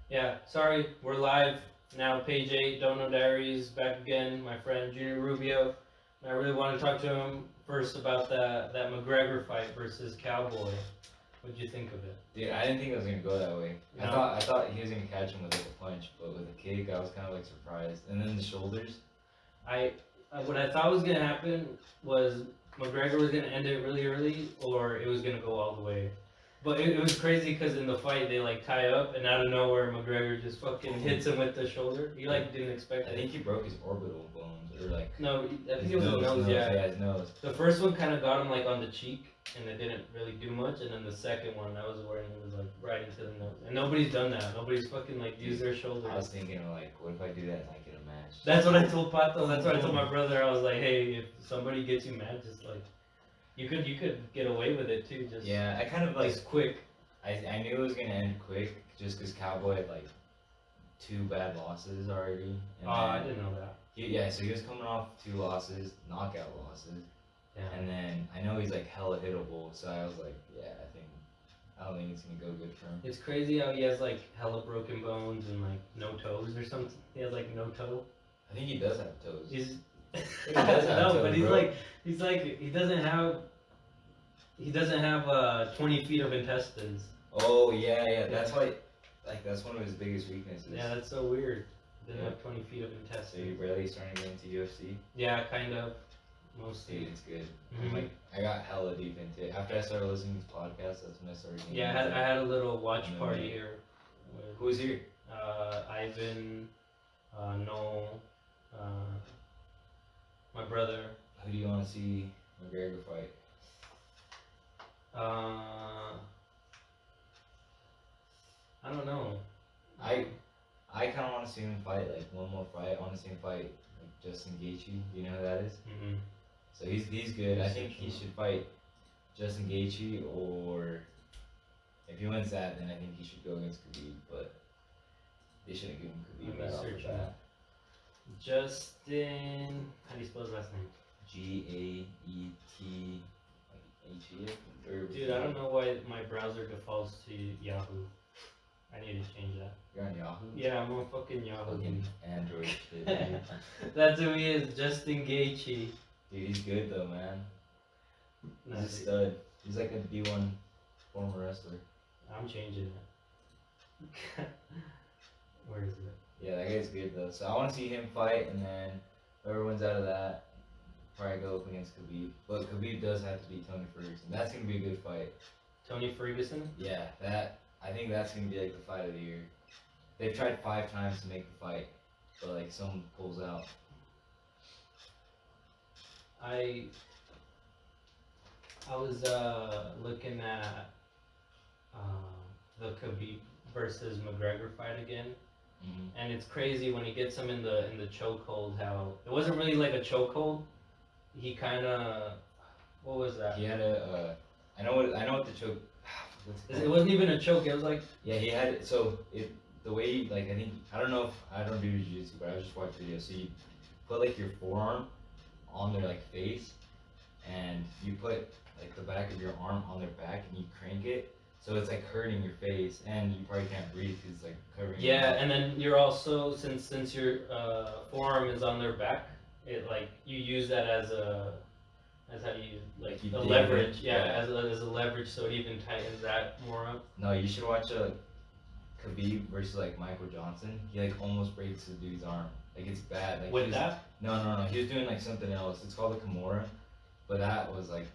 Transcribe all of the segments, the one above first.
Yeah, sorry, we're live now. Page 8, Don't Know Diaries, back again. My friend Junior Rubio. And I really want to talk to him first about that McGregor fight versus Cowboy. What'd you think of it? Dude, I didn't think it was gonna go that way. No. I thought he was gonna catch him with like a punch, but with a kick, I was kind of like surprised. And then the shoulders. What I thought was gonna happen was McGregor was gonna end it really early, or it was gonna go all the way. But it was crazy because in the fight they like tie up, and out of nowhere McGregor just fucking hits him with the shoulder. He like didn't expect I it. think he broke his orbital bones, or like. No, I think his it was his nose. Yeah, his nose. the first one kind of got him like on the cheek, and it didn't really do much. And then the second one, that was where it was like right into the nose. And nobody's done that. Nobody's fucking like used their shoulder. I was thinking like, what if I do that and I get a match? That's what I told Pato. That's what I told my brother. I was like, hey, if somebody gets you mad, just like you could get away with it too. Just yeah, I kind of like just quick. I knew it was gonna end quick just because Cowboy had like 2 bad losses already. Oh, I didn't know that. So he was coming off 2 losses, knockout losses. Yeah. And then I know he's like hella hittable, so I was like, yeah, I don't think it's gonna go good for him. It's crazy how he has like hella broken bones and like no toes or something. He has like no toe. I think he does have toes. He's He does have no, toes, but he's bro. like he doesn't have 20 feet of intestines. Oh yeah, that's why, like that's one of his biggest weaknesses. Yeah, that's so weird. He doesn't Yeah. have 20 feet of So intestines. you're barely starting to get into UFC? Yeah, kind of. Mostly. Dude, it's good. Mhm. Like I got hella deep into it. After I started listening to podcasts, that's when I started getting Yeah, into I it. had a little watch And then, party like, here. With, Who was here? Ivan, Noel, my brother. Who do you want to see McGregor fight? I don't know. I kind of want to see him fight like one more fight. I want to see him fight like Justin Gaethje. Do you know who that is? Mm-hmm. So he's good. I think he should fight Justin Gaethje, or if he wins that, then I think he should go against Khabib. But they shouldn't give him Let Khabib me right off search the bat. Justin. How do you spell his last name? Gaet, like H-E. Dude, I don't know why my browser defaults to Yahoo. I need to change that. You're on Yahoo. Yeah, I'm on fucking Yahoo. Fucking Android shit, dude. That's who he is, Justin Gaethje. Dude, he's good though, man. He's a Nice. stud. He's like a D1 former wrestler. I'm changing it. Where is it? Yeah, that guy's good though. So I want to see him fight, and then whoever wins out of that, probably go up against Khabib. But Khabib does have to beat Tony Ferguson. That's gonna be a good fight. Tony Ferguson? Yeah, I think that's gonna be like the fight of the year. They've tried 5 times to make the fight, but like someone pulls out. I was looking at the Khabib versus McGregor fight again, and it's crazy when he gets him in the chokehold. How it wasn't really like a chokehold. He kind of, what was that? He had a, I know what the choke. What's it It called? wasn't even a choke. It was like Yeah, he had the way he, like I don't know if I don't do jiu-jitsu, but I just watch videos. So you put like your forearm on their like face, and you put like the back of your arm on their back, and you crank it, so it's like hurting your face, and you probably can't breathe because it's like covering. your yeah, mouth. and then you're also since your forearm is on their back, it like you use that as how do you like You a dig leverage, it, yeah, yeah. as a leverage, so it even tightens that more up. No, you should watch Khabib versus like Michael Johnson. He like almost breaks the dude's arm. Like it's bad. Like With he was, that, No. He was doing like something else. It's called a Kimura, but that was like,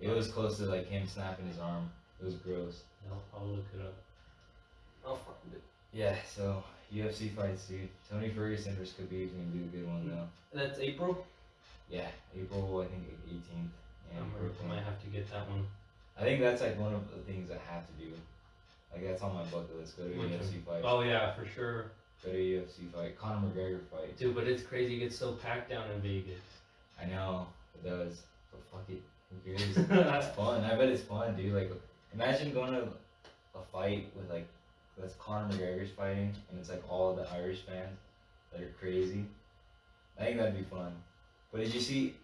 it was close to like him snapping his arm. It was gross. no, I'll look it up. I'll find it. Yeah. So UFC fights, dude. Tony Ferguson versus Khabib is gonna be a good one though. That's April. Yeah, April I think 18th. I And Brooklyn. might have to get that one. I think that's like one of the things I have to do. Like that's on my bucket list. Go to a Which UFC fight. Oh yeah, for sure, Go to a UFC fight. Conor McGregor fight. dude. But it's crazy. It gets so packed down in Vegas. I know it does, but fuck it. Who cares? It's fun. I bet it's fun, dude. Like, imagine going to a fight with like, that's Conor McGregor's fighting, and it's like all the Irish fans that are crazy. I think that'd be fun. But did you see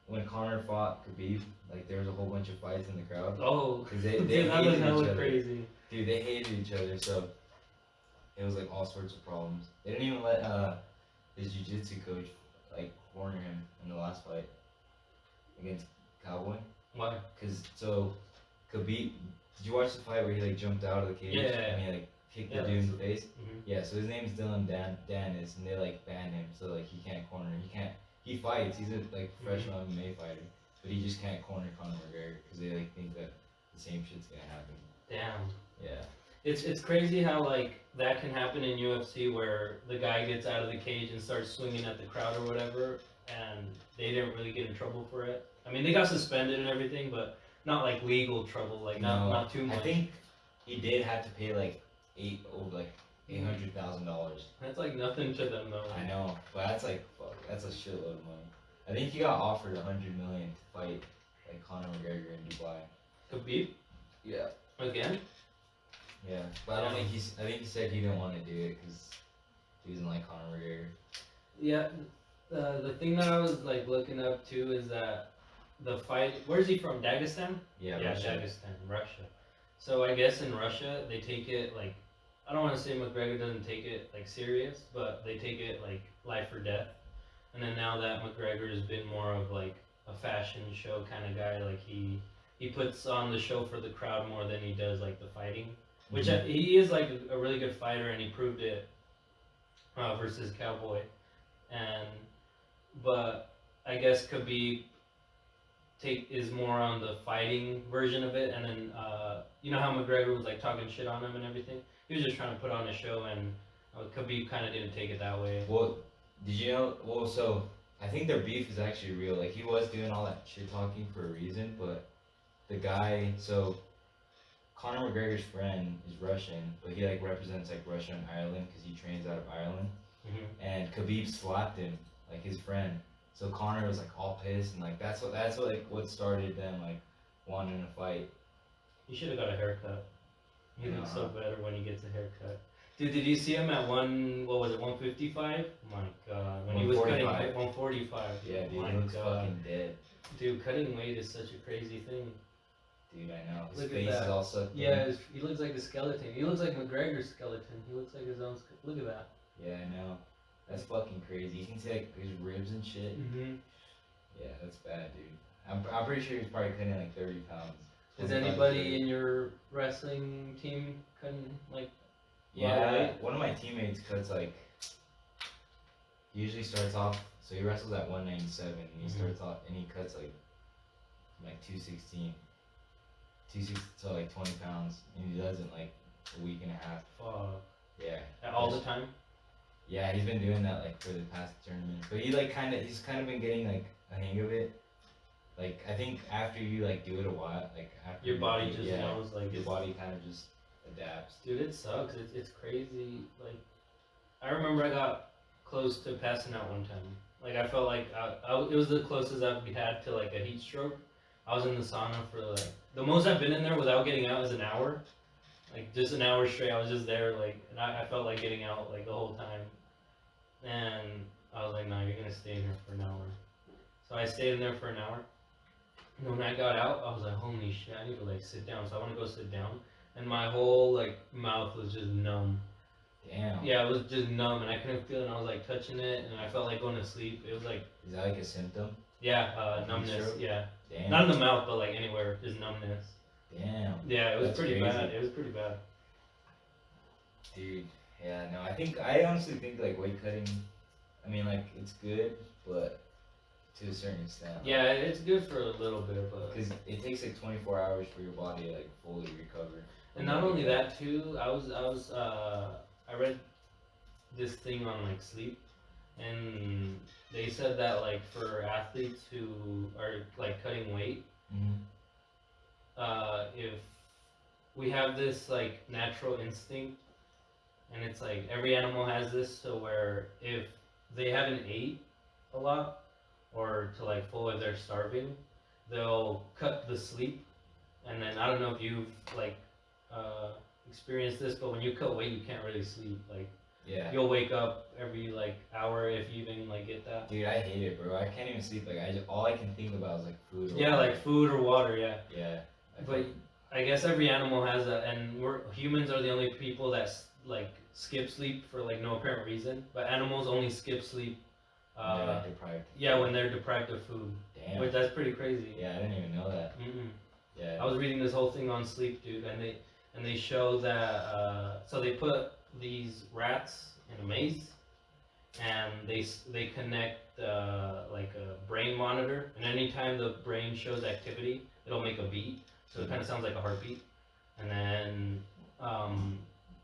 when Conor fought Khabib? Like, there was a whole bunch of fights in the crowd. Oh, 'Cause they dude, that was hated each hella other. crazy. Dude, they hated each other. So it was like all sorts of problems. They didn't even let his jiu-jitsu coach like corner him in the last fight against Cowboy. Why? Cause so Khabib, did you watch the fight where he like jumped out of the cage and he like kicked the dude in the face? Mm-hmm. Yeah, so his name's Dylan Danis, and they like banned him, so like he can't corner. He fights. He's a like professional MMA fighter, but he just can't corner Conor McGregor because they like think that the same shit's gonna happen. Damn. Yeah. It's crazy how like that can happen in UFC where the guy gets out of the cage and starts swinging at the crowd or whatever, and they didn't really get in trouble for it. I mean, they got suspended and everything, but not like legal trouble, like not too much. I think he did have to pay like $800,000. That's like nothing to them though. I know, but that's like fuck. That's a shitload of money. I think he got offered $100 million to fight like Conor McGregor in Dubai. Khabib? Yeah. Again? Yeah, but I don't think he's. I think he said he didn't want to do it because he doesn't like Conor McGregor. Yeah. The thing that I was like looking up too is that the fight. Where's he from? Dagestan? Yeah, Russia. Dagestan, Russia. So I guess in Russia they take it like. I don't want to say McGregor doesn't take it like serious, but they take it like life or death. And then now that McGregor has been more of like a fashion show kind of guy, like he puts on the show for the crowd more than he does like the fighting. Which he is like a really good fighter, and he proved it versus Cowboy. But I guess Khabib is more on the fighting version of it, and then you know how McGregor was like talking shit on him and everything. He was just trying to put on a show, and Khabib kind of didn't take it that way. Well, did you know? Well, so I think their beef is actually real. Like he was doing all that shit talking for a reason, but the guy so. Conor McGregor's friend is Russian, but he like represents like Russia and Ireland because he trains out of Ireland. And Khabib slapped him, like his friend. So Conor was like all pissed, and like that's what started them like wanting to fight. He should have got a haircut. He looks so better when he gets a haircut. Dude, did you see him at 155? Oh my god, when he was cutting weight, 145. Yeah, dude, he looks fucking dead. Dude, cutting weight is such a crazy thing. Dude, I know. His face is all sucked in. Yeah, he looks like a skeleton. He looks like McGregor's skeleton. He looks like his own look at that. Yeah, I know. That's fucking crazy. You can see like his ribs and shit. Yeah, that's bad, dude. I'm pretty sure he's probably cutting like 30 pounds. Is anybody in your wrestling team cutting like? Yeah, one of my teammates cuts like. He usually starts off. So he wrestles at 197, and he starts off and he cuts like 216. So like 20 pounds, and he does it in like a week and a half. Fuck. Yeah. All the time? Yeah, he's been doing that like for the past tournament. But he's kind of been getting like a hang of it. Like I think after you like do it a while, like after your body just knows like your body kind of just adapts. Dude, it sucks. It's crazy. Like I remember I got close to passing out one time. Like I felt like it was the closest I've had to like a heat stroke. I was in the sauna for like the most I've been in there without getting out is an hour, like just an hour straight. I was just there like, and I felt like getting out like the whole time, and I was like, no, you're gonna stay in here for an hour. So I stayed in there for an hour, and when I got out, I was like, holy shit, I need to like sit down. So I want to go sit down, and my whole like mouth was just numb. Damn. Yeah, it was just numb, and I couldn't feel it. And I was like touching it, and I felt like going to sleep. It was like. Is that like a symptom? Yeah, numbness. Yeah. Damn. Not in the mouth, but like anywhere, just numbness. Damn. Yeah, it was pretty bad. It was pretty bad. Dude, yeah, no, I honestly think like weight cutting, I mean like it's good, but to a certain extent. Yeah, it's good for a little bit, but. Because it takes like 24 hours for your body to like fully recover. And not only that too, I read this thing on like sleep, and they said that like for athletes who are like cutting weight, if we have this like natural instinct, and it's like every animal has this, so where if they haven't ate a lot or to like full if they're starving, they'll cut the sleep. And then I don't know if you've like experienced this, but when you cut weight, you can't really sleep. Like you'll wake up every like hour if you even like get that. Dude, I hate it, bro. I can't even sleep. Like all I can think about is like food. Or water. Like food or water. Yeah. Yeah. But I guess every animal has that, and humans are the only people that like skip sleep for like no apparent reason, but animals only skip sleep. They're like deprived. Yeah, when they're deprived of food. Damn. Which that's pretty crazy. Yeah, I didn't even know that. Yeah. I was reading this whole thing on sleep, dude, and they show that so they put these rats in a maze, and they connect like a brain monitor, and anytime the brain shows activity, it'll make a beat, so it kind of sounds like a heartbeat. And then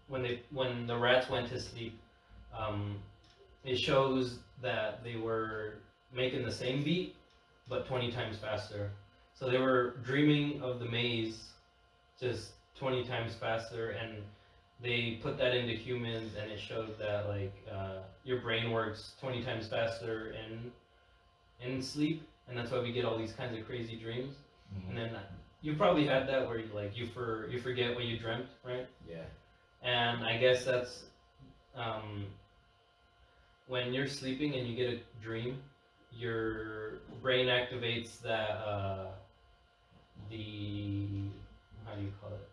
when the rats went to sleep, it shows that they were making the same beat, but 20 times faster. So they were dreaming of the maze, just 20 times faster, and they put that into humans, and it showed that like your brain works 20 times faster in sleep, and that's why we get all these kinds of crazy dreams. And then you probably had that where you forget what you dreamt, right? Yeah. And I guess that's when you're sleeping and you get a dream, your brain activates that how do you call it?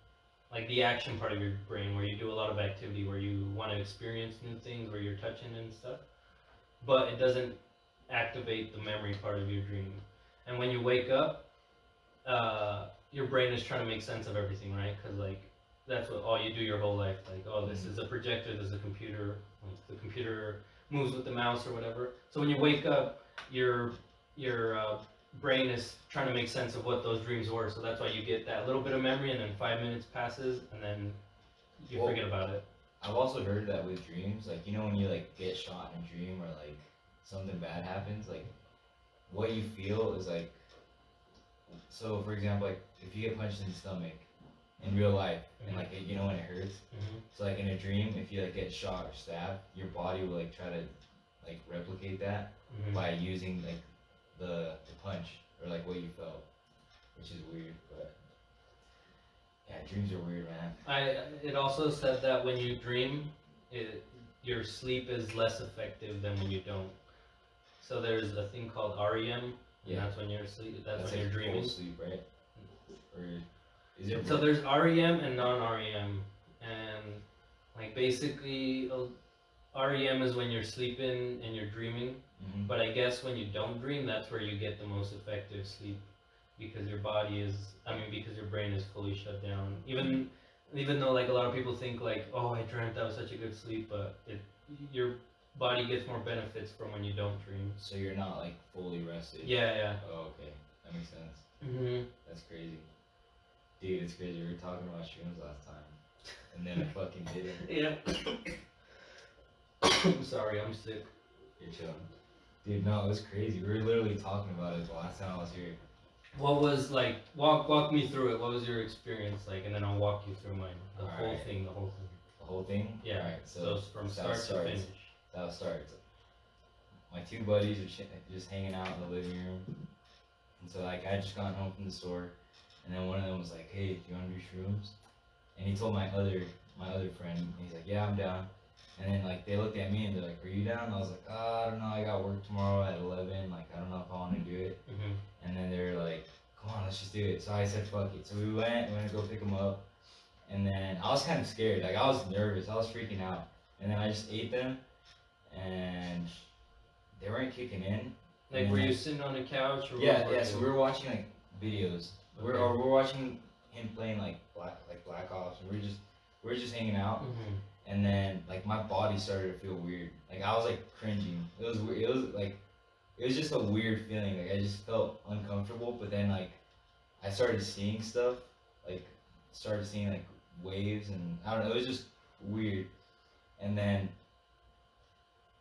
Like the action part of your brain where you do a lot of activity, where you want to experience new things, where you're touching and stuff. But it doesn't activate the memory part of your dream. And when you wake up, your brain is trying to make sense of everything, right? Because like that's what all you do your whole life. Like, oh, this is a projector, this is a computer. Like, the computer moves with the mouse or whatever. So when you wake up, your brain is trying to make sense of what those dreams were. So that's why you get that little bit of memory, and then 5 minutes passes, and then you forget about it. I've also heard that with dreams, like, you know, when you like get shot in a dream or like something bad happens, like what you feel is like, so for example, like if you get punched in the stomach in real life, and like you know when it hurts, so like in a dream, if you like get shot or stabbed, your body will like try to like replicate that by using like the punch or like what you felt, which is weird, but yeah, dreams are weird, man. It also said that when you dream, your sleep is less effective than when you don't. So there's a thing called REM, and that's when you're asleep. That's when you're dreaming. Full sleep, right? Or is it? So there's REM and non-REM, and like basically, REM is when you're sleeping and you're dreaming. But I guess when you don't dream, that's where you get the most effective sleep, because your body is, because your brain is fully shut down. Even though like a lot of people think like, oh, I dreamt, that was such a good sleep, but your body gets more benefits from when you don't dream. So you're not like fully rested. Yeah. Oh, okay, that makes sense. That's crazy, dude. It's crazy. We were talking about shrooms last time, and then I fucking did it. Yeah. I'm sorry, I'm sick. You're chilling. Dude, no, it was crazy. We were literally talking about it the last time I was here. What was like, walk me through it. What was your experience like? And then I'll walk you through mine. The whole thing. The whole thing? Yeah. Alright, so from start to finish. That's how it starts. My two buddies are just hanging out in the living room. And so like I had just gotten home from the store, and then one of them was like, hey, do you want to do shrooms? And he told my other friend, and he's like, yeah, I'm down. And then like they looked at me and they're like, are you down? I was like, I don't know, I got work tomorrow at 11, like I don't know if I want to do it. And then they were like, come on, let's just do it. So I said, fuck it. So we went to go pick them up, and then I was kind of scared, like I was nervous, I was freaking out. And then I just ate them, and they weren't kicking in. Like, were you sitting on a couch? Or yeah, so we were watching like videos. Okay. We're watching him playing like Black Ops, and we're just hanging out. And then like my body started to feel weird. Like I was like cringing. It was weird. It was just a weird feeling. Like I just felt uncomfortable. But then like I started seeing stuff. Like started seeing like waves, and I don't know. It was just weird. And then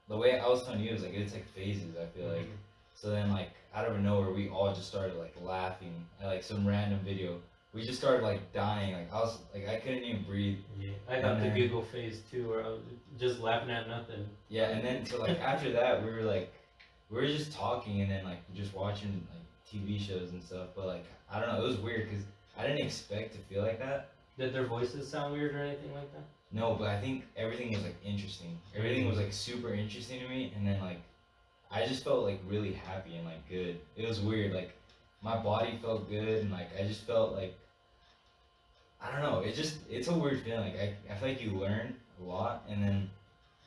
the way I was telling you, it was like it's like phases. I feel like. So then like out of nowhere, we all just started like laughing at like some random video. We just started like dying. Like I was like I couldn't even breathe. Yeah, I got the giggle phase too, where I was just laughing at nothing. Yeah, and then so like after that, we were just talking, and then like just watching like TV shows and stuff. But like I don't know, it was weird because I didn't expect to feel like that. Did their voices sound weird or anything like that? No, but I think everything was like interesting. Everything was like super interesting to me, and then like I just felt like really happy and like good. It was weird. Like my body felt good, and like I just felt like. I don't know, it's a weird feeling. Like I feel like you learn a lot, and then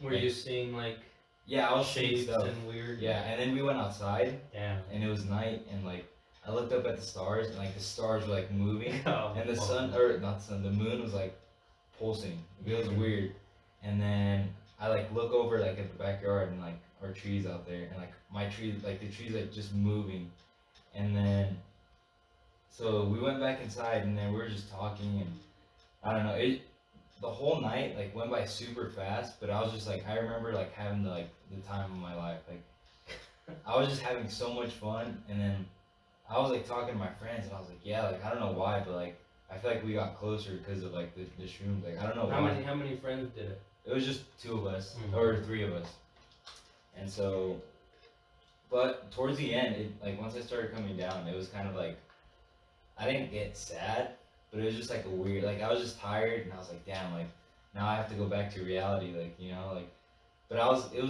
Were you seeing like yeah, I was seeing shapes stuff. and weird? Yeah, and then we went outside, Damn. and it was night, and like I looked up at the stars, and like the stars were like moving, Oh, and the fuck. sun, or not the sun, the moon was like pulsing. It was weird, and then I like look over like at the backyard, and like our trees out there, and like my trees, like the trees like just moving, and then so we went back inside, and then we were just talking, and I don't know, the whole night like went by super fast, but I was just like I remember like having the time of my life. Like I was just having so much fun, and then I was like talking to my friends, and I was like, yeah, like I don't know why, but like I feel like we got closer because of like the shrooms. Like I don't know why. How many friends did it? It was just two of us Mhm. or three of us, and so, but towards the end, it like once I started coming down, it was kind of like I didn't get sad, but it was just like a weird, like I was just tired, and I was like, damn, like now I have to go back to reality, like you know, like, but it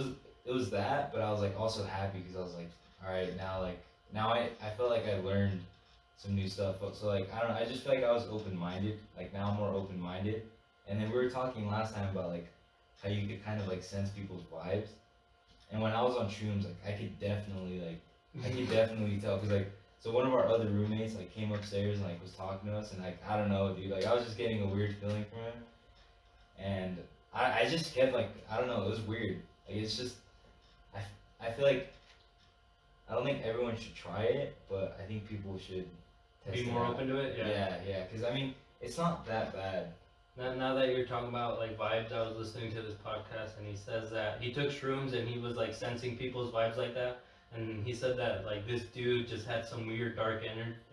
was that, but I was like also happy because I was like, all right, now like now I felt like I learned some new stuff, but so like I don't know, I just feel like I was open minded, like now I'm more open minded, and then we were talking last time about like how you could kind of like sense people's vibes, and when I was on shrooms, like I could definitely tell, because like. So one of our other roommates like came upstairs and like was talking to us, and like I don't know, dude, like I was just getting a weird feeling from him, and I just kept like I don't know, it was weird. Like it's just I feel like I don't think everyone should try it, but I think people should test Be it more out. open to it. Yeah, because I mean it's not that bad. Now that you're talking about like vibes, I was listening to this podcast and he says that he took shrooms and he was like sensing people's vibes like that. And he said that like this dude just had some weird dark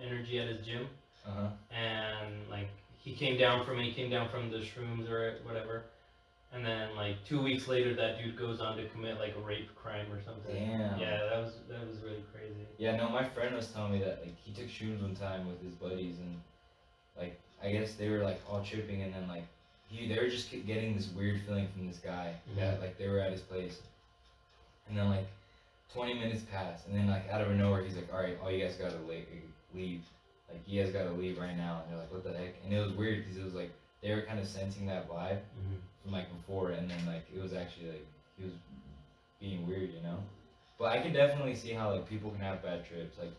energy at his gym, and like he came down from the shrooms or whatever, and then like 2 weeks later that dude goes on to commit like a rape crime or something. Damn. Yeah, that was really crazy. Yeah, no, my friend was telling me that like he took shrooms one time with his buddies, and like I guess they were like all tripping, and then like they were just getting this weird feeling from this guy that like they were at his place, and then like 20 minutes passed, and then like out of nowhere he's like, all right, all you guys gotta leave, like you guys gotta leave right now, and they're like, what the heck? And it was weird because it was like they were kind of sensing that vibe from like before, and then like it was actually like he was being weird, you know. But I can definitely see how like people can have bad trips. Like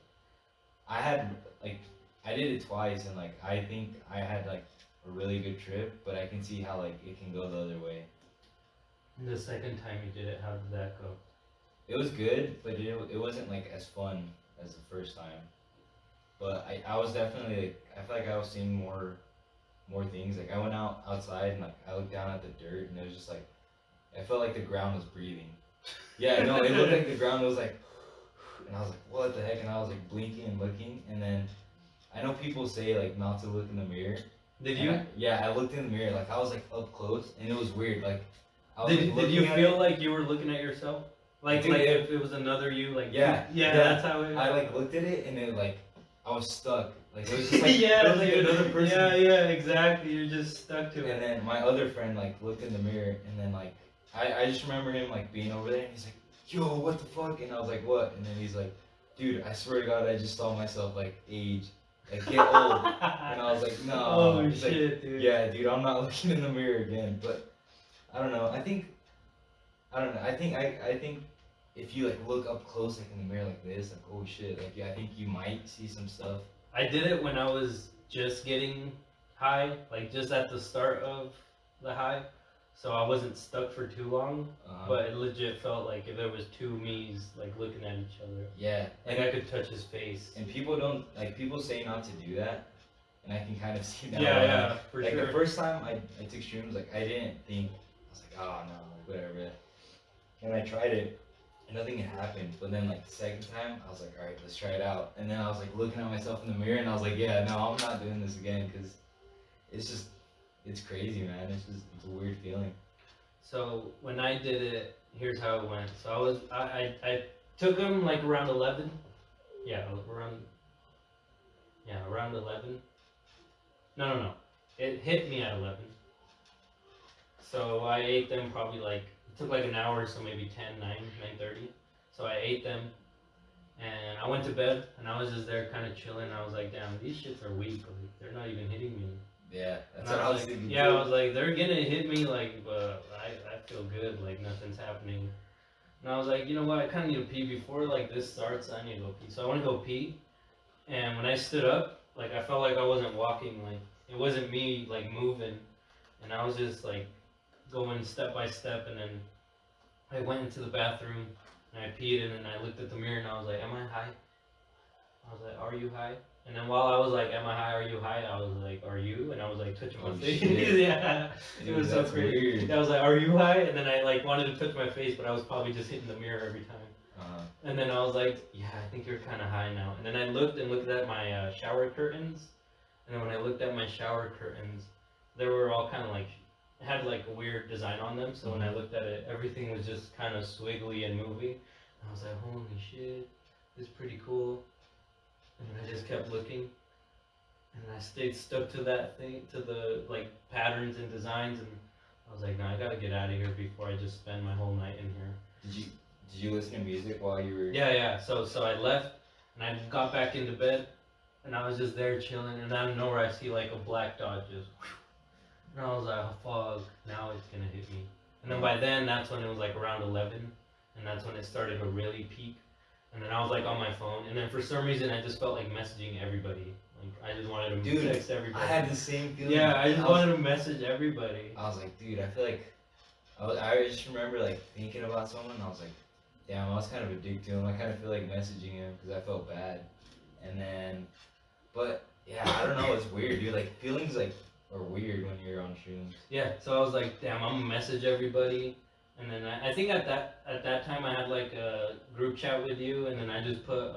I had like I did it twice, and like I think I had like a really good trip, but I can see how like it can go the other way. The second time you did it, how did that go? It was good, but it wasn't like as fun as the first time. But I was definitely like I feel like I was seeing more things. Like I went outside and like I looked down at the dirt, and it was just like I felt like the ground was breathing. Yeah, no, it looked like the ground was like, and I was like, what the heck? And I was like blinking and looking, and then I know people say like not to look in the mirror. Did you? I looked in the mirror, like I was like up close, and it was weird. Like I was Did you feel like you were looking at yourself? Like Dude, like if it was another you, like yeah, that's how it. I like looked at it, and it like I was stuck. Like it was just like yeah, it was like another person. Yeah, exactly. You're just stuck to it. And then my other friend like looked in the mirror, and then like I just remember him like being over there, and he's like, yo, what the fuck? And I was like, what? And then he's like, dude, I swear to God, I just saw myself like age, like get old. And I was like, no. Oh he's shit, like, dude. yeah, dude, I'm not looking in the mirror again. But I don't know. I think if you like look up close like in the mirror like this, like oh shit, like yeah, I think you might see some stuff. I did it when I was just getting high, like just at the start of the high, so I wasn't stuck for too long. But it legit felt like if there was two me's like looking at each other. Yeah. Like I could touch his face. And people say not to do that, and I can kind of see that. Yeah, for like sure. the first time I took shrooms, like I didn't think, I was like, oh no, whatever. And I tried it, and nothing had happened. But then like the second time, I was like, all right, let's try it out. And then I was like looking at myself in the mirror, and I was like, yeah, no, I'm not doing this again, because it's crazy, man. It's a weird feeling. So when I did it, here's how it went. So I took them like around 11. Yeah, around 11. No. It hit me at 11. So I ate them probably like, it took like an hour, so maybe 9:30. So I ate them, and I went to bed, and I was just there kind of chilling. I was like, damn, these shits are weak. Like, they're not even hitting me. Yeah, that's And what I I was was like, thinking. yeah, too. I was like, they're gonna hit me, like, but I feel good, like nothing's happening. And I was like, you know what, I kind of need to pee before like this starts. I need to go pee, so I want to go pee. And when I stood up, like I felt like I wasn't walking, like it wasn't me like moving, and I was just like going step by step. And then I went into the bathroom and I peed, and then I looked at the mirror and I was like, am I high? I was like, are you high? And then while I was like, am I high, are you high? I was like, are you? And I was like touching my Oh, face. shit. Yeah, it was so That's crazy. weird. I was like, are you high? And then I like wanted to touch my face, but I was probably just hitting the mirror every time. And then I was like, yeah, I think you're kind of high now. And then I looked at my shower curtains. And then when I looked at my shower curtains, they were all kind of like, had like a weird design on them. So when I looked at it, everything was just kind of swiggly and moving. And I was like, holy shit, this is pretty cool. And I just kept looking. And I stayed stuck to that thing, to the like patterns and designs. And I was like, nah, I gotta get out of here before I just spend my whole night in here. Did you listen to music while you were? Yeah. So I left and I got back into bed and I was just there chilling, and out of nowhere I see like a black dot just whew, and I was like, oh, fuck, now it's gonna hit me. And then by then that's when it was like around 11, and that's when it started to really peak. And then I was like on my phone, and then for some reason I just felt like messaging everybody. Like I just wanted to text everybody. I had the same feeling. Yeah, I just wanted to message everybody. I was like, dude, I feel like I just remember like thinking about someone. And I was like, damn, I was kind of a dick to him. I kind of feel like messaging him because I felt bad. And then, but yeah, I don't know. It's weird, dude. Like feelings like are weird when you're on shrooms. Yeah, so I was like, damn, I'm gonna message everybody. And then I think at that time I had like a group chat with you, and then I just put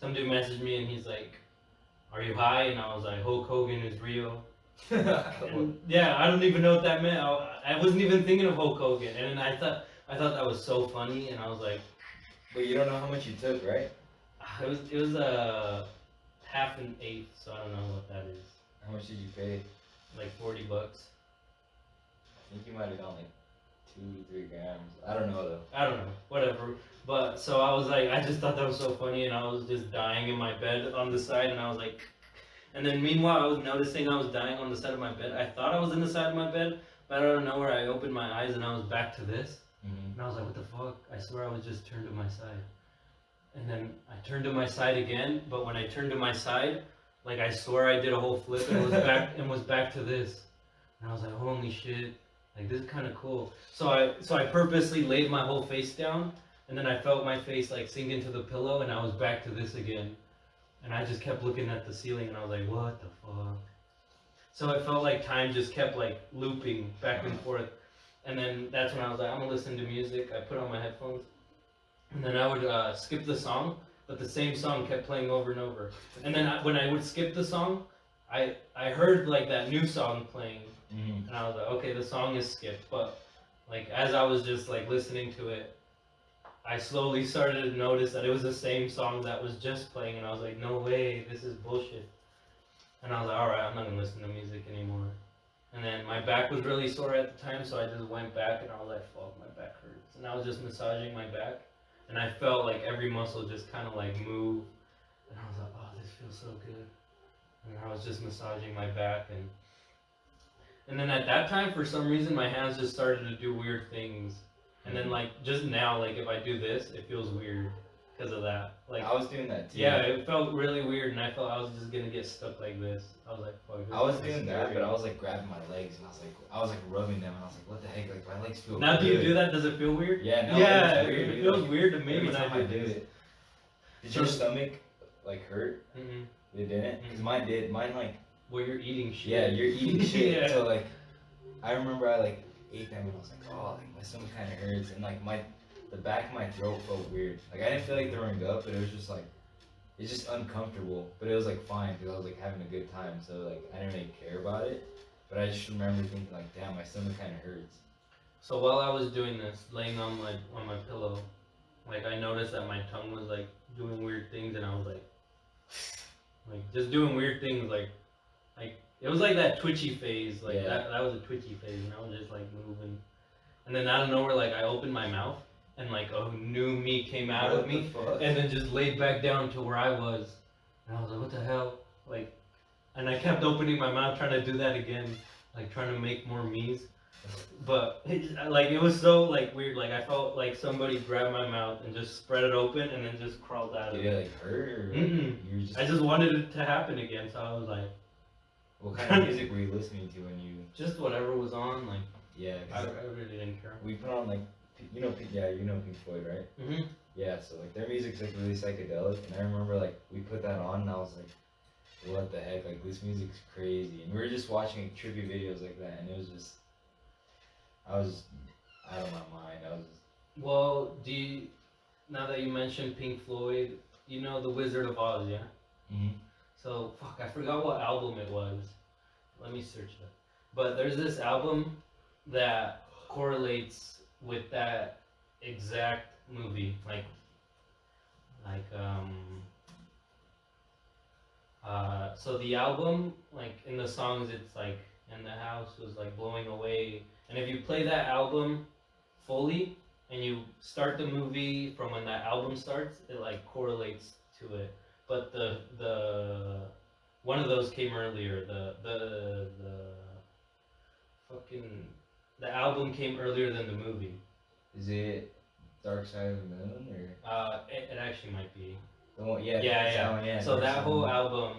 some dude messaged me and he's like, are you high? And I was like, Hulk Hogan is real. And, yeah, I don't even know what that meant. I wasn't even thinking of Hulk Hogan, and then I thought that was so funny, and I was like, But you don't know how much you took, right? it was half an eighth, so I don't know what that is. How much did you pay? Like $40. I think you might have gone like 2-3 grams. I don't know though. I don't know, whatever. But so I was like, I just thought that was so funny, and I was just dying in my bed on the side, and I was like, and then meanwhile I was noticing I was dying on the side of my bed. I thought I was in the side of my bed, but out of nowhere I opened my eyes and I was back to this, and I was like, what the fuck? I swear I was just turned to my side. And then I turned to my side again, but when I turned to my side, like I swear I did a whole flip and was back to this. And I was like, holy shit, like this is kind of cool. So I purposely laid my whole face down, and then I felt my face like sink into the pillow, and I was back to this again. And I just kept looking at the ceiling, and I was like, what the fuck? So it felt like time just kept like looping back and forth. And then that's when I was like, I'm gonna listen to music. I put on my headphones, and then I would skip the song, but the same song kept playing over and over. And then when I would skip the song, I heard like that new song playing, and I was like, okay, the song is skipped. But like as I was just like listening to it, I slowly started to notice that it was the same song that was just playing, and I was like, no way, this is bullshit. And I was like, alright, I'm not gonna listen to music anymore. And then my back was really sore at the time, so I just went back, and I was like, fuck, my back hurts. And I was just massaging my back, and I felt like every muscle just kind of like move. And I was like, oh, this feels so good. And I was just massaging my back, and then at that time, for some reason, my hands just started to do weird things. And then like just now, like if I do this, it feels weird because of that. Like I was doing that too. yeah, it felt really weird, and I felt I was just gonna get stuck like this. I was like, fuck. This I was is doing scary. that, but I was like grabbing my legs and I was like rubbing them and I was like, what the heck? Like my legs feel Now, good. do you do that? Does it feel weird? Yeah, no, yeah, it's weird, it dude. feels Like, weird to me every when time I do did this. it. Did your stomach like hurt? Mm-mm. It didn't? Because mine did. Mine like. Well, you're eating shit. Yeah, you're eating shit. Yeah. So like, I remember I like ate them and I was like, oh, like my stomach kind of hurts, and like the back of my throat felt weird. Like I didn't feel like throwing up, but it was just like, it's just uncomfortable. But it was like fine because I was like having a good time, so like I didn't really care about it. But I just remember thinking like, damn, my stomach kind of hurts. So while I was doing this, laying on my pillow, like I noticed that my tongue was like doing weird things, and I was like just doing weird things, like it was like that twitchy phase, like Yeah. that was a twitchy phase, and I was just like moving, and then out of nowhere, like I opened my mouth, and like a new me came out of me, What the fuck? and then just laid back down to where I was, and I was like, what the hell, like. and I kept opening my mouth trying to do that again, like trying to make more me's. But it was so like weird. Like I felt like somebody grabbed my mouth and just spread it open and then just crawled out of Did it. it like hurt or Mm-mm. you were just? I just wanted it to happen again, so I was like, what kind of music were you listening to when you? just whatever was on. Like Yeah, I really didn't care. we put on like you know Pink Floyd, right? Mhm. Yeah, so like their music's like really psychedelic, and I remember like we put that on and I was like, what the heck, like this music's crazy, and we were just watching like, trippy videos like that, and it was just, I was out of my mind. I was just, Well, now that you mentioned Pink Floyd, you know The Wizard of Oz, yeah? mhm. So, fuck, I forgot what album it was. Let me search it. But there's this album that correlates with that exact movie. So the album, like, in the songs, it's like, and the house was like blowing away. And if you play that album fully, and you start the movie from when that album starts, it like correlates to it. But the one of those came earlier. The fucking the album came earlier than the movie. Is it Dark Side of the Moon or? It actually might be. The one, yeah. Yeah. That one, yeah. So Dark that Side of the whole Moon. album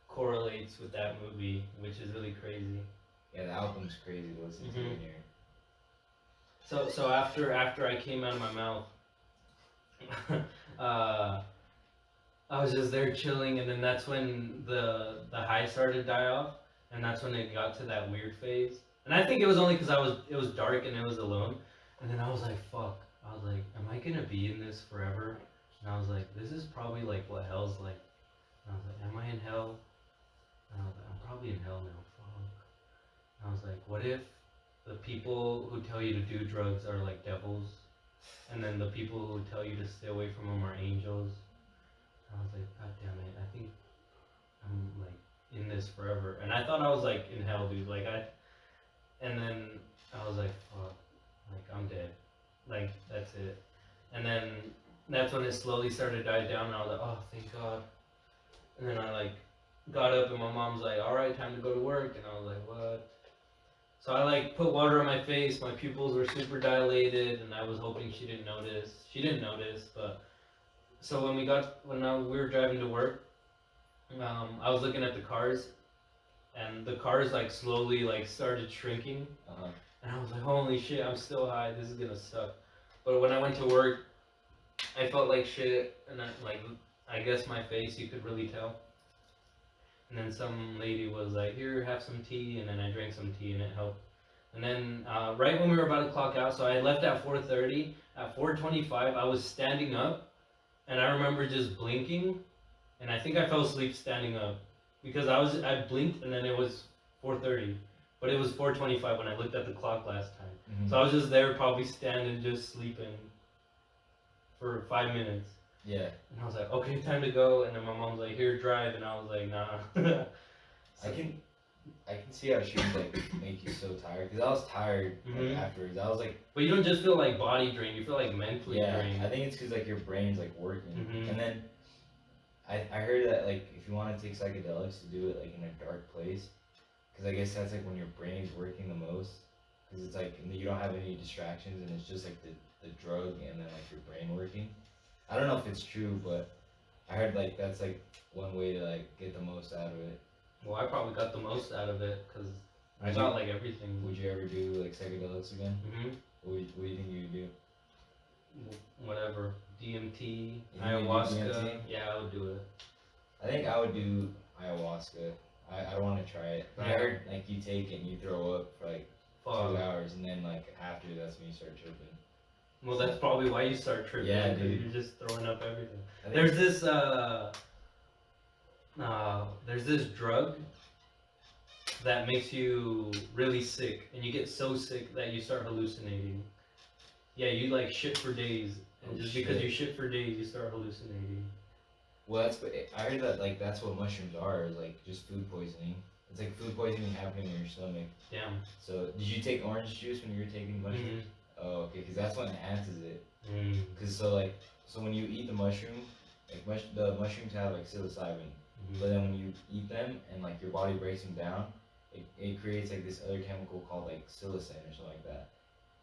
correlates with that movie, which is really crazy. Yeah, the album's crazy to listen to in here. So after I came out of my mouth, I was just there chilling, and then that's when the high started to die off, and that's when it got to that weird phase. And I think it was only because it was dark and it was alone, and then I was like, fuck. I was like, am I gonna be in this forever? And I was like, this is probably like what hell's like. And I was like, am I in hell? And I was like, I'm probably in hell now. Fuck. And I was like, what if the people who tell you to do drugs are like devils, and then the people who tell you to stay away from them are angels? And I was like, God damn it, I think I'm like in this forever. And I thought I was like in hell, dude. And then I was like, fuck, like I'm dead. Like that's it. And then that's when it slowly started to die down, and I was like, oh, thank God. And then I like got up, and my mom's like, all right, time to go to work. And I was like, what? So I like put water on my face, my pupils were super dilated, and I was hoping she didn't notice. She didn't notice, but so when we were driving to work, I was looking at the cars, and the cars like slowly like started shrinking, and I was like, holy shit, I'm still high, this is gonna suck. But when I went to work, I felt like shit, and I guess my face, you could really tell. And then some lady was like, here, have some tea, and then I drank some tea, and it helped. And then right when we were about to clock out, so I left at 4:30, at 4:25, I was standing up, and I remember just blinking, and I think I fell asleep standing up, because I blinked, and then it was 4:30, but it was 4:25 when I looked at the clock last time. Mm-hmm. So I was just there, probably standing, just sleeping for 5 minutes. Yeah. And I was like, okay, time to go. And then my mom's like, here, drive. And I was like, nah. I can see how she would like make you so tired, because I was tired like, afterwards. I was like, but you don't just feel like body drained, you feel like mentally drained. I think it's because like your brain's like working. Mm-hmm. And then I heard that like if you want to take psychedelics, to do it like in a dark place, because I guess that's like when your brain's working the most, because it's like you don't have any distractions, and it's just like the drug and then like your brain working. I don't know if it's true, but I heard like that's like one way to like get the most out of it. Well, I probably got the most out of it because I got like everything. Would you ever do like psychedelics again? Mm-hmm. What do you think you would do? Whatever. DMT, You ayahuasca. do DMT? Yeah, I would do it. I think I would do ayahuasca. I want to try it. But I heard like you take it and you throw up for like 2 hours, and then like after that's when you start tripping. Well, that's probably why you start tripping. Yeah, because dude. you're just throwing up everything. There's this drug that makes you really sick, and you get so sick that you start hallucinating. Yeah, you like shit for days, and just because you shit for days, you start hallucinating. Well, I heard that like that's what mushrooms are, is like just food poisoning. It's like food poisoning happening in your stomach. Damn. So did you take orange juice when you were taking mushrooms? Oh, okay, because that's what enhances it. Because so when you eat the mushroom, like the mushrooms have like psilocybin, But then when you eat them and like your body breaks them down, it creates like this other chemical called like psilocin or something like that.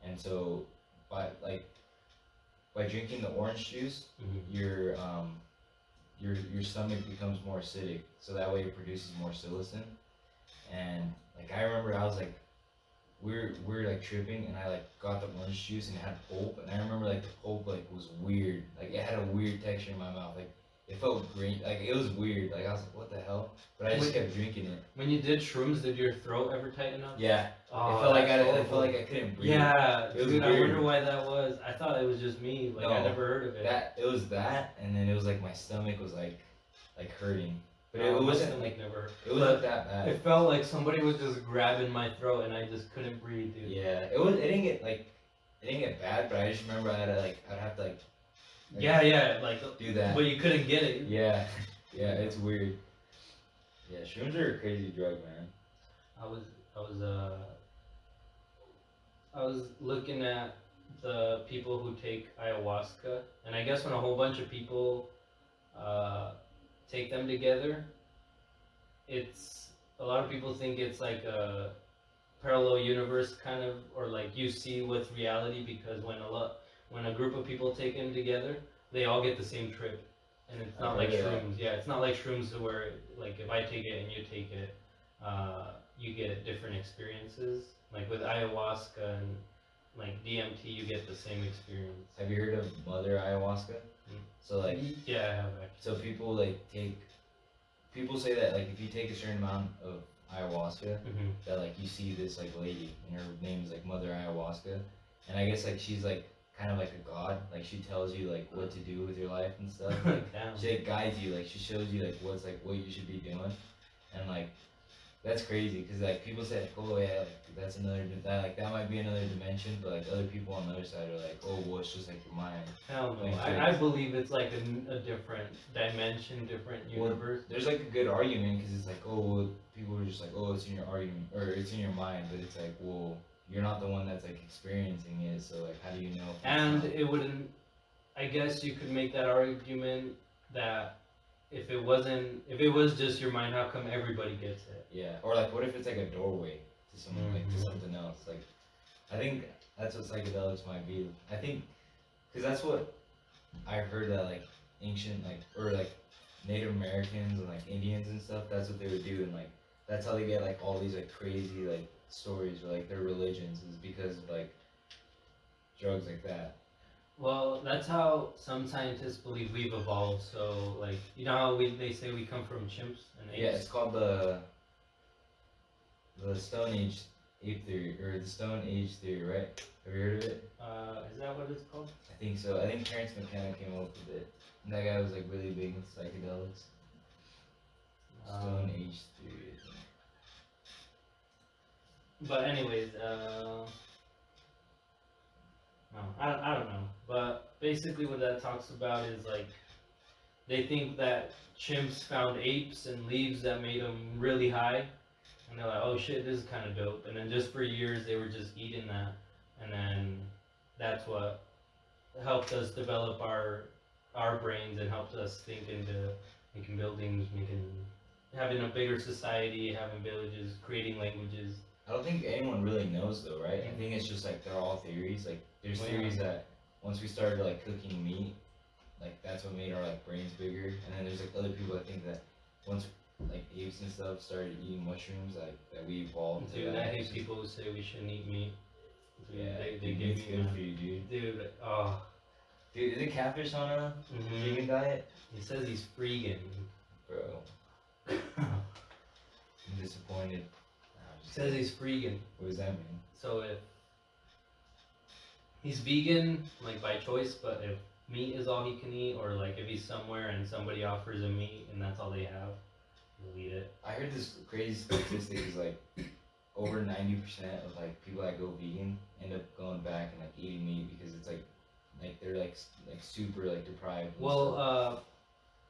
And so by drinking the orange juice, your stomach becomes more acidic, so that way it produces more psilocin. And like I remember I was like we were like tripping and I like got the orange juice and it had pulp, and I remember like the pulp like was weird, like it had a weird texture in my mouth, like it felt green, like it was weird, like I was like what the hell, but I just kept drinking it. When you did shrooms, did your throat ever tighten up? Yeah. Oh, I felt like I couldn't breathe. Yeah, it was dude, weird. I wonder why that was. I thought it was just me, like No, I never heard of it. It was that, and then it was like my stomach was like hurting. But No, it my wasn't stomach like never. it wasn't that bad. It felt like somebody was just grabbing my throat and I just couldn't breathe, dude. Yeah, it didn't get bad, but I just remember I'd have to like do that. But you couldn't get it. Yeah, yeah, it's weird. Yeah, shrooms are a crazy drug, man. I was looking at the people who take ayahuasca, and I guess when a whole bunch of people take them together, it's a lot of people think it's like a parallel universe kind of, or like you see what's reality, because when a group of people take them together, they all get the same trip, and it's not like shrooms. Yeah, it's not like shrooms where like if I take it and you take it, you get different experiences. Like with ayahuasca and like DMT, you get the same experience. Have you heard of mother ayahuasca? So like yeah, I have actually. So people say that like if you take a certain amount of ayahuasca, that like you see this like lady and her name is like Mother Ayahuasca, and I guess like she's like kind of like a god, like she tells you like what to do with your life and stuff. She like guides you, like she shows you like what you should be doing, and like that's crazy because like people say like, oh yeah, like that's that might be another dimension, but like other people on the other side are like, oh well, it's just like your mind. Hell no, I believe it's like a different dimension, different universe. Well, there's like a good argument because it's like, oh well, people are just like, oh it's in your argument or it's in your mind, but it's like, well, you're not the one that's like experiencing it, so like how do you know? And it wouldn't. I guess you could make that argument that if it was just your mind, how come everybody gets it? Yeah, or like what if it's like a doorway to something like to something else? Like, I think that's what psychedelics might be. I think, because that's what I heard that like ancient or Native Americans and like Indians and stuff. That's what they would do, and like that's how they get like all these like crazy like stories or like their religions is because of like drugs like that. Well, that's how some scientists believe we've evolved. So, like, you know how they say we come from chimps and apes? Yeah, it's called the Stone Age ape theory, or the Stone Age theory, right? Have you heard of it? Is that what it's called? I think so. I think Terrence McKenna came up with it. And that guy was like really big in psychedelics. Stone Age theory, I think. But anyways, no, I don't know. But basically what that talks about is like, they think that chimps found apes and leaves that made them really high. And they're like, oh shit, this is kind of dope. And then just for years they were just eating that. And then that's what helped us develop our brains and helped us think into making buildings, having a bigger society, having villages, creating languages. I don't think anyone really knows though, right? I think it's just like they're all theories. Like there's theories that once we started like cooking meat, like that's what made our like brains bigger. And then there's like other people that think that once like apes and stuff started eating mushrooms, like that we evolved. Dude, I hate people who say we shouldn't eat meat. Dude, yeah, they give me good for you, dude. Dude, oh. Dude, is it catfish on a vegan diet? He says he's freegan. Bro. I'm disappointed. He says he's freegan. What does that mean? So if he's vegan, like by choice, but if meat is all he can eat, or like if he's somewhere and somebody offers him meat and that's all they have, he'll eat it. I heard this crazy statistic is like over 90% of like people that go vegan end up going back and like eating meat because it's like they're like super like deprived. Well,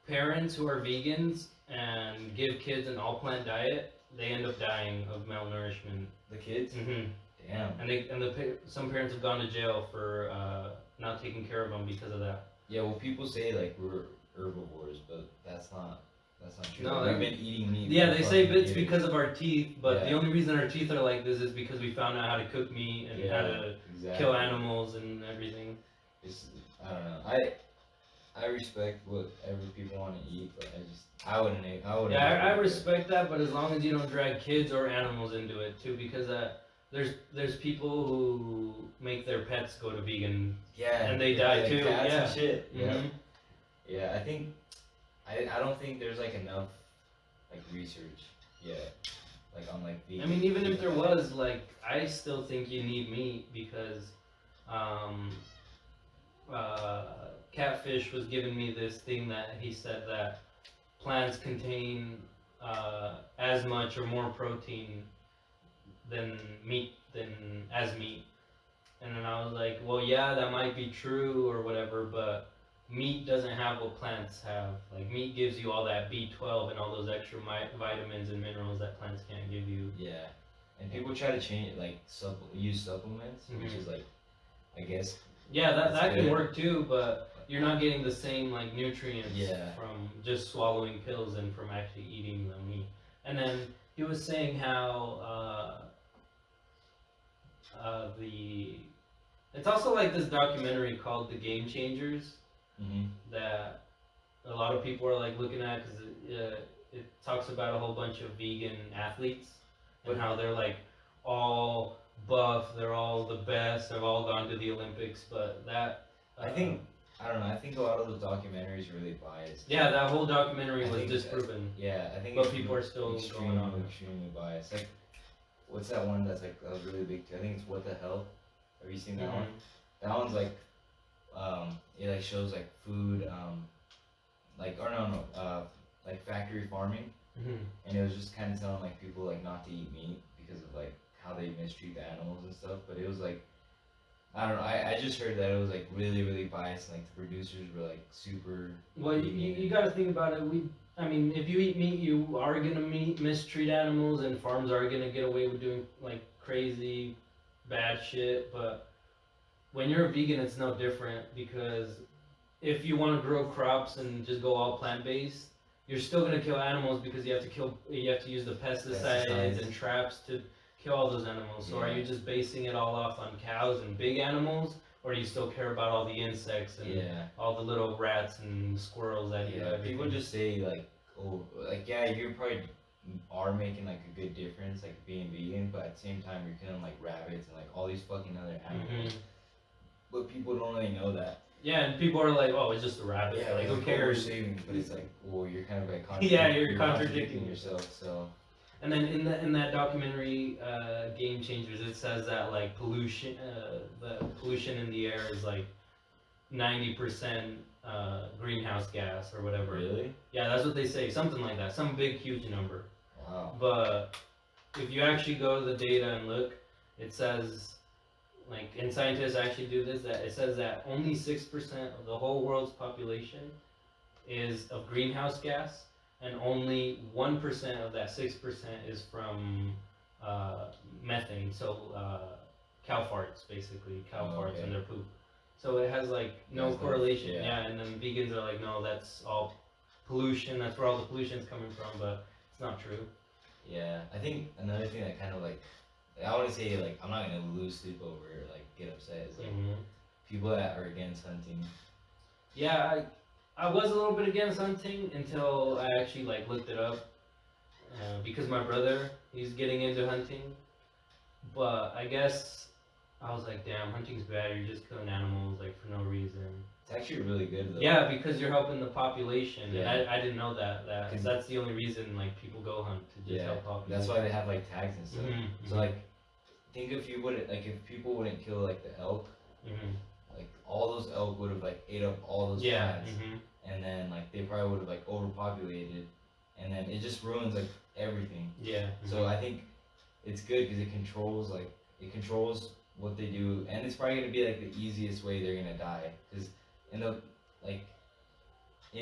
parents who are vegans and give kids an all plant diet, they end up dying of malnourishment. The kids? Mm-hmm. Damn. And some parents have gone to jail for not taking care of them because of that. Yeah, well, people say like we're herbivores, but that's That's not true. No, We've been eating meat. Yeah, for they say fucking it's years. because of our teeth, but Yeah. the only reason our teeth are like this is because we found out how to cook meat and how to kill animals and everything. It's, I don't know. I respect whatever people want to eat, but I wouldn't. Yeah, I respect that, but as long as you don't drag kids or animals into it too, because there's people who make their pets go to vegan. Yeah. And they die like too. Cats Yeah. and shit. Yeah. Mhm. Yeah. I think I don't think there's like enough like research yet, like on like vegan. I mean, even if there was, like, I still think you need meat because, Catfish was giving me this thing that he said that plants contain as much or more protein than meat as meat, and then I was like, well, yeah, that might be true or whatever, but meat doesn't have what plants have. Like, meat gives you all that B12 and all those extra vitamins and minerals that plants can't give you. Yeah, and people try to change like use supplements, which is like, I guess. Yeah, that can work too, but you're not getting the same like nutrients Yeah. from just swallowing pills and from actually eating the meat. And then he was saying how it's also like this documentary called The Game Changers that a lot of people are like looking at because it talks about a whole bunch of vegan athletes and how they're like all buff, they're all the best, they've all gone to the Olympics, but that I think I don't know. I think a lot of those documentaries are really biased. Yeah, that whole documentary was disproven. Yeah, I think. But people are still going on. Extremely biased. Like, what's that one that's like really big too? I think it's What the Hell. Have you seen that one? That one's like, it like shows like food, like like factory farming, and it was just kind of telling like people like not to eat meat because of like how they mistreat the animals and stuff. But it was like, I don't know. I just heard that it was like really, really biased. Like the producers were like super. Well, you got to think about it. I mean, if you eat meat, you are gonna mistreat animals, and farms are gonna get away with doing like crazy, bad shit. But when you're a vegan, it's no different because if you want to grow crops and just go all plant based, you're still gonna kill animals because you have to use the pesticides and traps to kill all those animals. So are you just basing it all off on cows and big animals, or do you still care about all the insects and all the little rats and squirrels that eat everything? People just say like, oh, like you probably are making like a good difference, like being vegan, but at the same time you're killing like rabbits and like all these fucking other animals. But people don't really know that. Yeah, and people are like, oh, it's just a rabbit. Yeah, like who cares? But it's like, well, you're kind of like you're contradicting yourself. So. And then in that documentary, Game Changers, it says that like pollution, the pollution in the air is like 90% greenhouse gas or whatever. Really? Yeah, that's what they say. Something like that. Some big, huge number. Wow. But if you actually go to the data and look, it says, like, and scientists actually do this, that it says that only 6% of the whole world's population is of greenhouse gas, and only 1% of that 6% is from methane, so cow farts, basically, farts and their poop. So it has like no correlation, and then vegans are like, no, that's all pollution, that's where all the pollution's coming from, but it's not true. Yeah, I think another thing that kind of like, I want to say like, I'm not going to lose sleep over it, like get upset, is like people that are against hunting. Yeah, I was a little bit against hunting until I actually like looked it up, because my brother, he's getting into hunting, but I guess I was like, damn, hunting's bad, you're just killing animals like for no reason. It's actually really good though. Yeah, because you're helping the population. Yeah. And I didn't know that. Because that's the only reason like people go hunt, to just help population. That's why they have like tags and stuff. So like, think if people wouldn't kill like the elk, like all those elk would have like ate up all those plants, and then like they probably would have like overpopulated, and then it just ruins like everything. Yeah. So I think it's good because it controls what they do, and it's probably gonna be like the easiest way they're gonna die, because in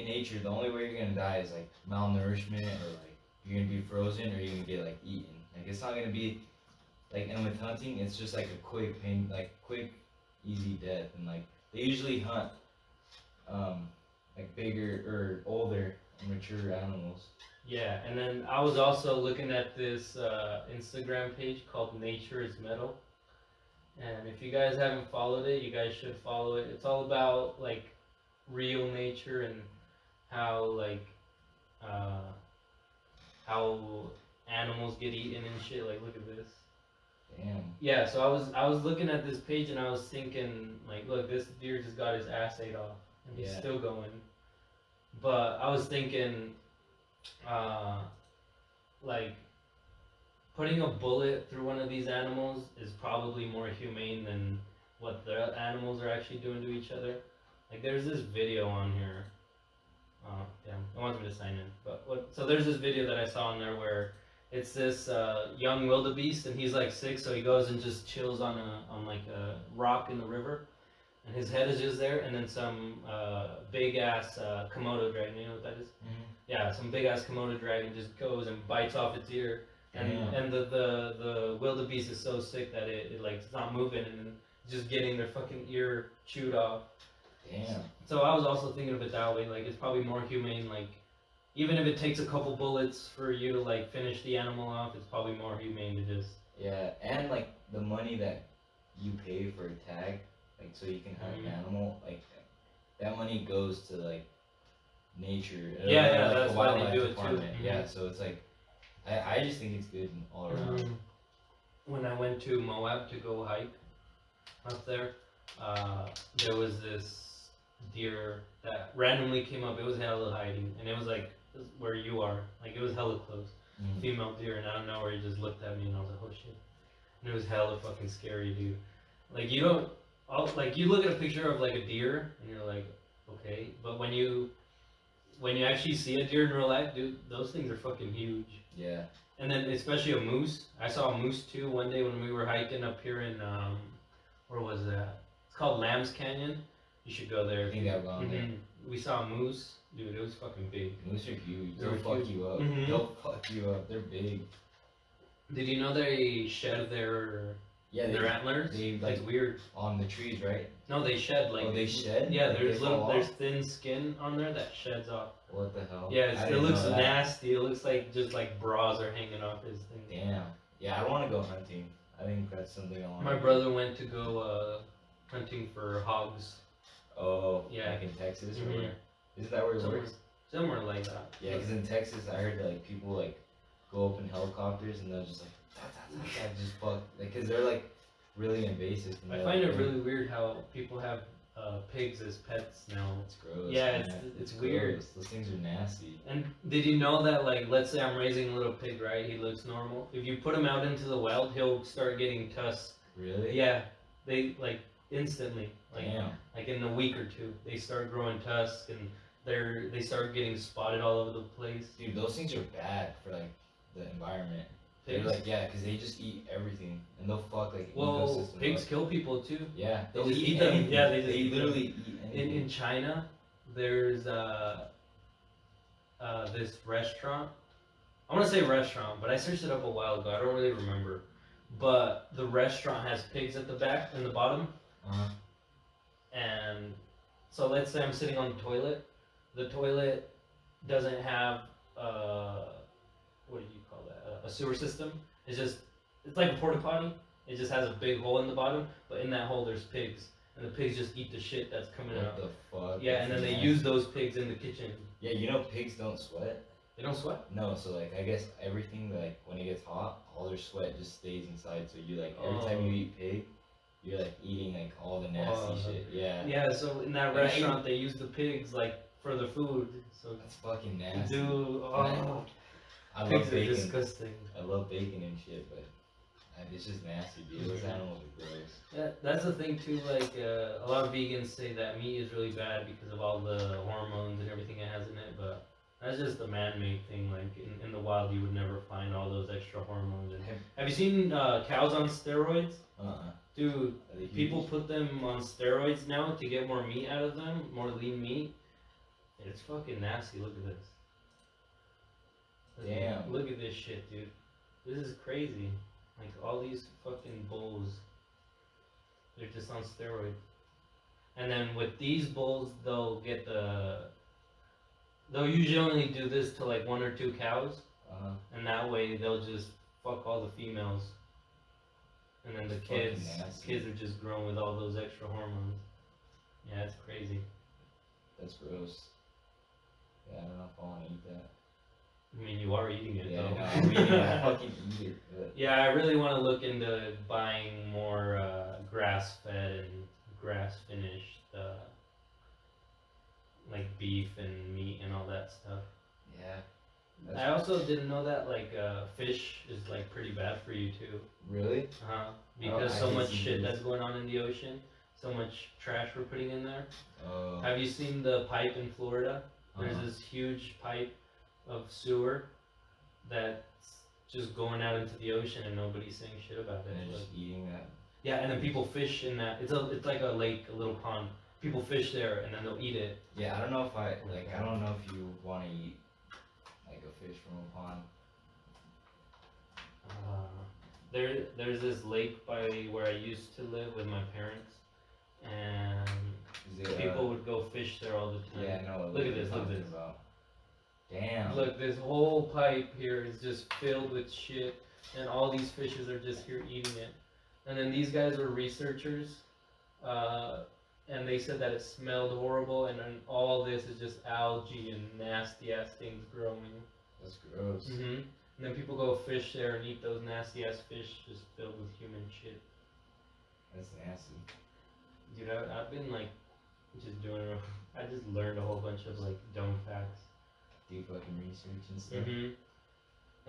nature the only way you're gonna die is like malnourishment, or like you're gonna be frozen, or you're gonna get like eaten. Like it's not gonna be like, and with hunting it's just like a quick easy death, and like they usually hunt like bigger or older mature animals. Yeah, and then I was also looking at this Instagram page called Nature is Metal. And if you guys haven't followed it, you guys should follow it. It's all about like real nature and how like uh, how animals get eaten and shit. Like, look at this. Damn. Yeah, so I was looking at this page and I was thinking like, look, this deer just got his ass ate off and he's still going. But I was thinking, like putting a bullet through one of these animals is probably more humane than what the animals are actually doing to each other. Like there's this video on here. Damn, it wants me to sign in. But so there's this video that I saw on there where it's this young wildebeest and he's like 6, so he goes and just chills on like a rock in the river, and his head is just there, and then some big ass Komodo dragon. You know what that is? Mm-hmm. Yeah, some big ass Komodo dragon just goes and bites off its ear. And the wildebeest is so sick that it like it's not moving and just getting their fucking ear chewed off. Damn. So I was also thinking of it that way. Like it's probably more humane. Like even if it takes a couple bullets for you to like finish the animal off, it's probably more humane to just. Yeah, and like the money that you pay for a tag, like so you can hunt an animal, like that money goes to like nature. Yeah, like, that's the why they wildlife do it department. too. Yeah, so it's like. I just think it's good all around. When I went to Moab to go hike up there, there was this deer that randomly came up. It was hella hiding, and it was like where you are. Like it was hella close. Female deer, and out of nowhere he just looked at me, and I was like, oh shit. And it was hella fucking scary, dude. Like you don't, like you look at a picture of like a deer, and you're like, okay, but when you actually see a deer in real life, dude, those things are fucking huge. Yeah. And then especially a moose. I saw a moose too one day when we were hiking up here in where was that? It's called Lambs Canyon. You should go there. I think I've gone there. We saw a moose. Dude, it was fucking big. Moose are huge. They're They'll fuck huge. you up. They'll fuck you up. They're big. Did you know they shed their antlers? They like it's weird. On the trees, right? No, they shed like. Oh, they shed? Yeah, Like, there's thin skin on there that sheds off. What the hell? Yeah, it looks nasty. It looks like just like bras are hanging off his thing. Damn. Yeah, I want to go hunting. I think that's something I want. My brother went to go hunting for hogs. Oh, yeah, like in Texas or where? Isn't that where it works? Somewhere like that. Yeah, because in Texas, I heard that like people like go up in helicopters and they'll just like just fuck, like, cause they're like really invasive. I find it really weird how people have pigs as pets now. It's gross. Yeah, man. it's weird. Gross. Those things are nasty. And did you know that, like, let's say I'm raising a little pig, right? He looks normal. If you put him out into the wild, he'll start getting tusks. Really? Yeah, they like instantly. Like, Damn. Like in a week or two, they start growing tusks and they start getting spotted all over the place. Dude, those things are bad for like the environment. Pigs? They're like, yeah, because they just eat everything and they'll fuck like ecosystem. Pigs up. kill people too. Yeah, They'll just eat them. anything. Yeah, they literally eat anything. In China, there's this restaurant. I want to say restaurant, but I searched it up a while ago. I don't really remember. But the restaurant has pigs at the back and the bottom. And so let's say I'm sitting on the toilet. The toilet doesn't have what do you call that? A sewer system. It's like a porta potty. It just has a big hole in the bottom, but in that hole there's pigs, and the pigs just eat the shit that's coming out. What the fuck? Yeah, and then they use those pigs in the kitchen. Yeah, you know pigs don't sweat. They don't sweat? No, so like I guess everything like when it gets hot, all their sweat just stays inside. So you like every time you eat pig, you're like eating like all the nasty shit. Yeah. Yeah, so in that restaurant they use the pigs like for the food. So that's fucking nasty. Dude, I pigs love bacon. are disgusting. I love bacon and shit, but it's just nasty, dude. Those animals are gross. Yeah, that's the thing too. Like a lot of vegans say that meat is really bad because of all the hormones and everything it has in it, but that's just a man-made thing. Like in the wild, you would never find all those extra hormones. And have you seen cows on steroids? Dude, people put them on steroids now to get more meat out of them, more lean meat. It's fucking nasty. Look at this. Damn. Look at this shit, dude. This is crazy. Like all these fucking bulls, they're just on steroids. And then with these bulls, they'll get they'll usually only do this to like 1 or 2 cows, Uh-huh. and that way they'll just fuck all the females, and then the Fucking kids nasty. are just grown with all those extra hormones. Yeah, it's crazy. That's gross. Yeah, I don't know if I want to eat that. I mean, you are eating it Yeah, though. no, I'm eating it. I fucking eat it. But Yeah, I really want to look into buying more grass-fed and grass-finished, like beef and meat and all that stuff. yeah. I also didn't know that like fish is like pretty bad for you too. Really? Because I so can much see shit this. that's going on in the ocean, so much trash we're putting in there. Oh. Have you seen the pipe in Florida? There's Uh-huh. this huge pipe of sewer that's just going out into the ocean and nobody's saying shit about And it. they're just eating that. Yeah, and then people fish in that. It's like a lake, a little pond. People fish there and then they'll eat it. Yeah, I don't know if I don't know if you want to eat like a fish from a pond. There's this lake by where I used to live with my parents, and Is it, people would go fish there all the time. Yeah, I know. Look at this, look at this. About. Damn. Look, this whole pipe here is just filled with shit, and all these fishes are just here eating it. And then these guys were researchers, and they said that it smelled horrible, and then all this is just algae and nasty ass things growing. That's gross. And then people go fish there and eat those nasty ass fish just filled with human shit. That's nasty. Dude, I've been like just doing. I just learned a whole bunch of like dumb facts. Do fucking research and stuff.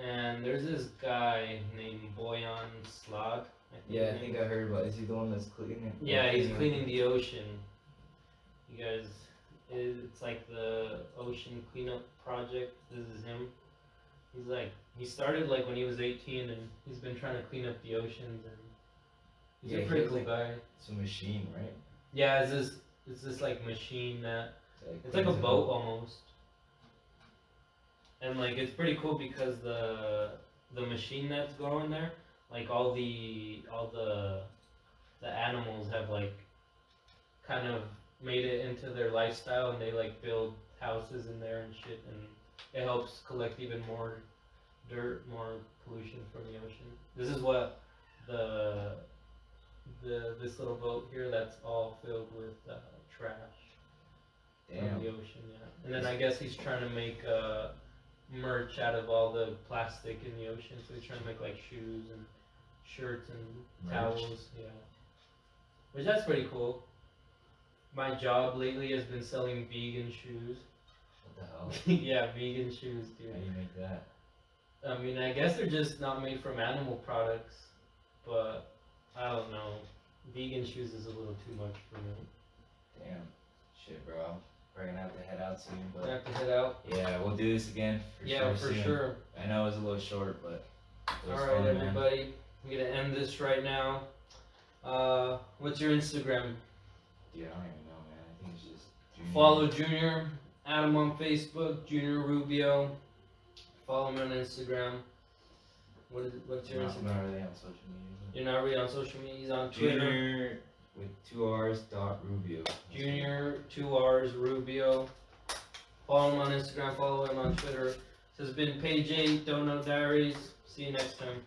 And there's this guy named Boyan Slag. Yeah, I think I heard about. Is he the one that's cleaning? Yeah, he's cleaning the ocean. You guys, it's like the ocean cleanup project. This is him. He's like, he started like when he was 18, and he's been trying to clean up the oceans. And he's a pretty cool guy. It's a machine, right? Yeah, it's this like machine that it's like a cleans it boat up. almost. And like it's pretty cool because the machine that's going there, like all the animals have like kind of made it into their lifestyle, and they like build houses in there and shit, and it helps collect even more dirt, more pollution from the ocean. This is what this little boat here that's all filled with trash from the ocean, yeah. And then I guess he's trying to make merch out of all the plastic in the ocean, so he's trying to make like shoes and shirts and towels, yeah. Which that's pretty cool. My job lately has been selling vegan shoes. What the hell? Yeah, vegan shoes, dude. How do you make that? I mean, I guess they're just not made from animal products, but I don't know. Vegan shoes is a little too much for me. Damn. Shit, bro. We're gonna have to head out soon, I but have to head out. yeah, we'll do this again. For sure. I know it was a little short, but it was Alright, fun, man. everybody. I'm gonna end this right now. What's your Instagram? Dude, I don't even know, man. I think it's just Junior. Follow Junior. Add him on Facebook, Junior Rubio. Follow him on Instagram. What's your I'm Instagram? not really on social media. You're not really on social media. He's on Twitter. Junior with 2 R's dot Rubio. Junior 2 R's Rubio. Follow him on Instagram. Follow him on Twitter. This has been Page 8. Don't Know Diaries. See you next time.